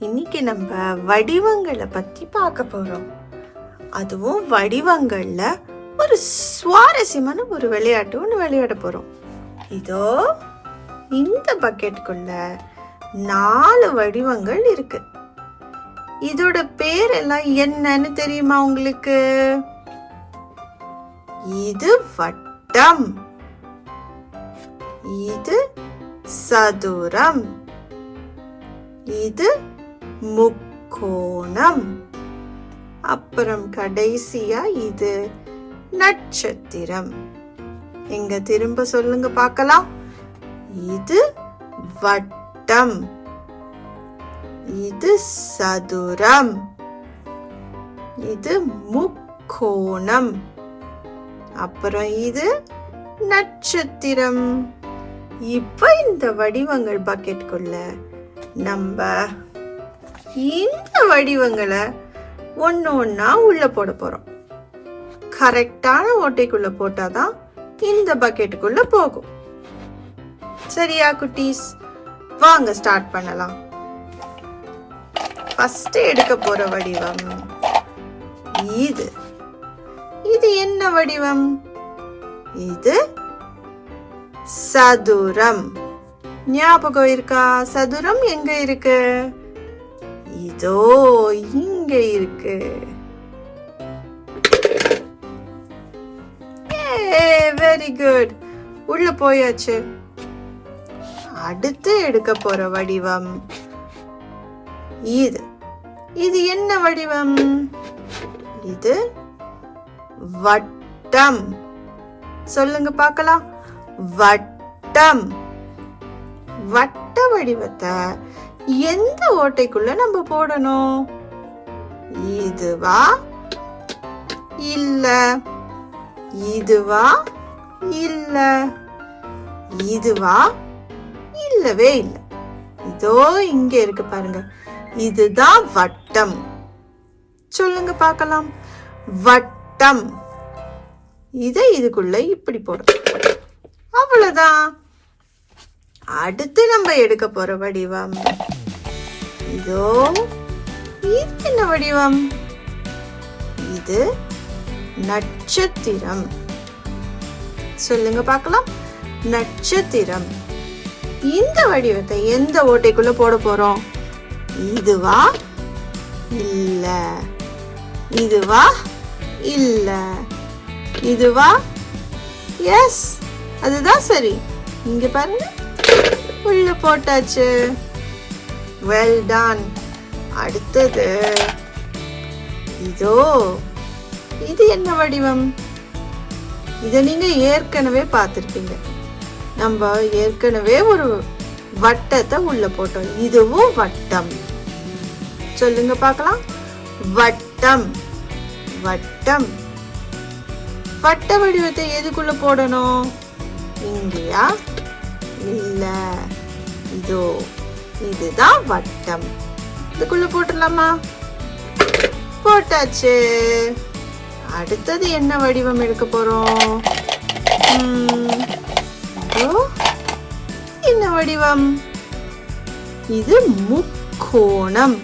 இன்னைக்கு நம்ம வடிவங்களை பத்தி பார்க்க போறோம். அதுவும் வடிவங்கள்ல ஒரு சுவாரஸ்யமான ஒரு விளையாட்டு ஒன்று விளையாட போறோம். இதோ இந்த பக்கெட்டுக்குள்ள 4 வடிவங்கள் இருக்கு. இதோட பேரெல்லாம் என்னன்னு தெரியுமா உங்களுக்கு? இது வட்டம், இது சதுரம், இது முக்கோணம், அப்புறம் கடைசியா இது நட்சத்திரம். எங்க திரும்ப சொல்லுங்க பார்க்கலாம். இது வட்டம், இது சதுரம், இது முக்கோணம், அப்புறம் இது நட்சத்திரம். இப்ப இந்த வடிவங்கள் பக்கெட்டுக்குள்ள நம்ம இந்த வடிவங்களை ஒன்னு ஒன்னா உள்ள போட போறோம். கரெக்டான ஓட்டைக்குள்ள போட்டாதான் இந்த பக்கெட்டுக்குள்ள போகும். சரியா குட்டீஸ்? வாங்க ஸ்டார்ட் பண்ணலாம். ஃபர்ஸ்ட் எடுக்க போற வடிவம் இது. இது என்ன வடிவம்? இது சதுரம். ஞாபகம் இருக்கா? சதுரம் எங்க இருக்கு? இதோ இங்க இருக்கு. வெரி குட், உள்ள போயாச்சு. அடுத்து எடுக்க போற வடிவம் இது. இது என்ன வடிவம்? இது வட்டம். சொல்லுங்க பார்க்கலாம். வட்டம். வட்ட வடிவத்தை எந்த ஓட்டைக்குள்ள நம்ம போடணும்? இதுவா இல்ல இதுவா இல்ல இதுவா? இல்லவே இல்ல. இதோ இங்க இருக்கு பாருங்க. இதுதான் வட்டம். சொல்லுங்க பார்க்கலாம். வட்டம். இதை இதுக்குள்ள இப்படி போடும். அவ்வளவுதான். அடுத்து நம்ம எடுக்க போற வடிவம் இதோ. இது என்ன வடிவம்? இது நட்சத்திரம். சொல்லுங்க பார்க்கலாம். நட்சத்திரம். இந்த வடிவத்தை எந்த ஓட்டைக்குள்ள போட போறோம்? இதுவா இல்ல இதுவா இல்ல இதுவா? எஸ், அதுதான் சரி. இங்க பாருங்க, உள்ள போட்டாச்சு. Well done. அடுத்தது இதோ. இது என்ன வடிவம்? இத நீங்க ஏற்கனவே பார்த்திருப்பீங்க. நம்ம ஏற்கனவே ஒரு வட்டத்தை உள்ள போட்டோம். இதுவும் வட்டம். சொல்லுங்க பார்க்கலாம். வட்டம். வட்டம். வட்ட வடிவத்தை எதுக்குள்ள போடணும்? இங்கயா இல்ல இதோ. இதுதான் வட்டம். இதுக்குள்ள போட்டுடலாமா? போட்டாச்சு. அடுத்தது என்ன வடிவம் எடுக்க போறோம்? என்ன வடிவம்? இது முக்கோணம்.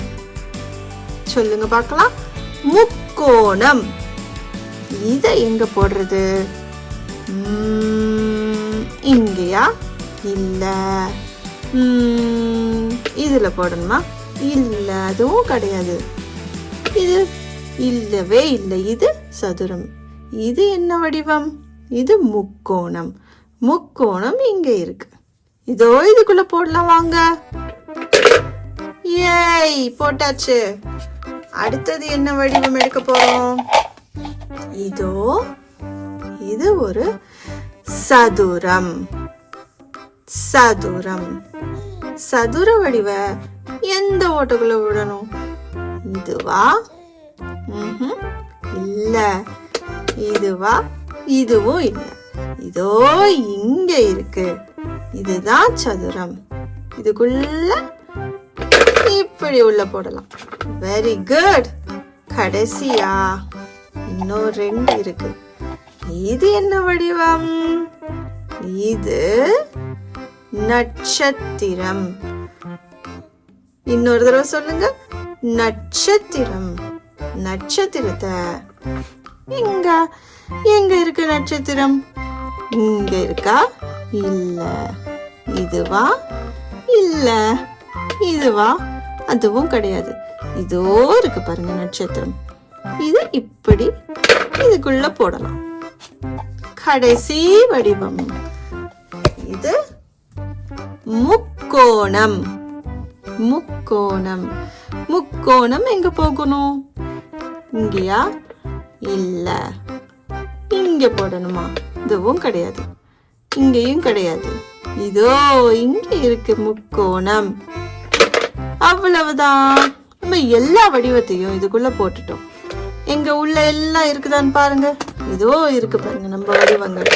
சொல்லுங்க பார்க்கலாம். முக்கோணம். இத எங்க போடுறது? இங்கயா இல்ல இதுல போடணுமா? இல்ல, அதுவும் கிடையாது. இது இல்லவே இல்லை. இது சதுரம். இது என்ன வடிவம்? இது முக்கோணம். முக்கோணம் இங்க இருக்கு. இதோ இதுக்குள்ள போடலாம் வாங்க. ஏய், போட்டாச்சு. அடுத்தது என்ன வடிவம் எடுக்க போறோம்? இதோ இது ஒரு சதுரம். சதுரம். சதுர வடிவ எந்த ஓட்டுக்குள்ள விடணும்? இதுவா? இல்ல இதுவா? இதுவும் இல்ல. இதோ இங்க இருக்கு. இதுதான் சதுரம். இதுக்குள்ள இப்படி உள்ள போடலாம். Very good. கடைசியா இன்னும் 2 இருக்கு. இது என்ன வடிவம்? இது நட்சத்திரம். இன்னொரு தடவை சொல்லுங்க. நட்சத்திரம். நட்சத்திரத்தை எங்க எங்க இருக்கு நட்சத்திரம்? இங்க இருக்கா? இல்ல. இதுவா? இல்ல. இதுவா? அதுவும் கிடையாது. இதோ இருக்கு பாருங்க நட்சத்திரம். இது இப்படி இதுக்குள்ள போடலாம். கடைசி வடிவம் இது முக்கோணம். முக்கோணம். முக்கோணம் எங்க போகணும்? இங்கயா? இல்ல. இங்க போடணுமா? இதுவும் கிடையாது. இங்கேயும் கிடையாது. இதோ இங்க இருக்கு முக்கோணம். அவ்வளவுதான். நம்ம எல்லா வடிவத்தையும் இதுக்குள்ள போட்டுட்டோம். எங்க உள்ள எல்லாம் இருக்குதான்னு பாருங்க. இதோ இருக்கு பாருங்க நம்ம வடிவங்கள்.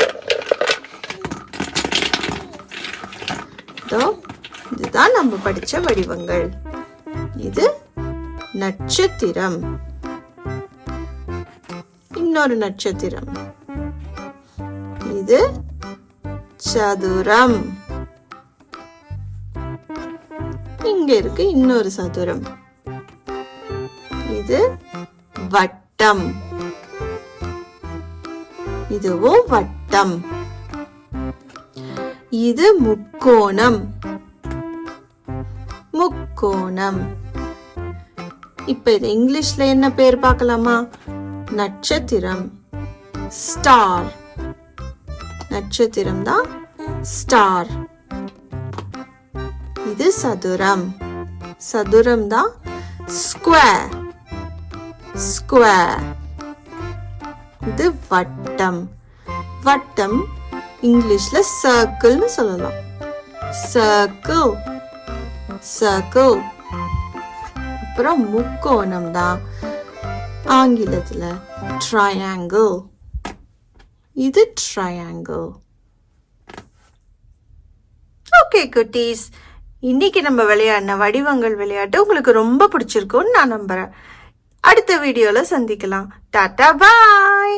இதோ இதுதான் நம்ம படிச்ச வடிவங்கள். இது நட்சத்திரம். இன்னொரு நட்சத்திரம். இது சதுரம். இங்க இருக்கு இன்னொரு சதுரம். இது வட்டம். இதுவும் வட்டம். இது முக்கோணம். முக்கோணம். இப்ப இது இங்கிலீஷ்ல என்ன பேர் பார்க்கலாமா? நட்சத்திரம். ஸ்டார். நட்சத்திரம் தான் ஸ்டார். இது சதுரம். சதுரம் தான் ஸ்கொயர். ஸ்கொயர். இது வட்டம். வட்டம் இங்கிலீஷ்ல சர்க்கிள்னு சொல்லலாம். சர்க்கிள். சர்க்கிள். அப்புறம் முக்கோணம் தான் ஆங்கிலத்துல ட்ரையாங்கிள். இது ட்ரையாங்கிள். ஓகே குட்டீஸ், இன்னைக்கு நம்ம விளையாடின வடிவங்கள் விளையாட்டு உங்களுக்கு ரொம்ப பிடிச்சிருக்கும்னு நான் நம்புறேன். அடுத்த வீடியோல சந்திக்கலாம். டாடா பாய்.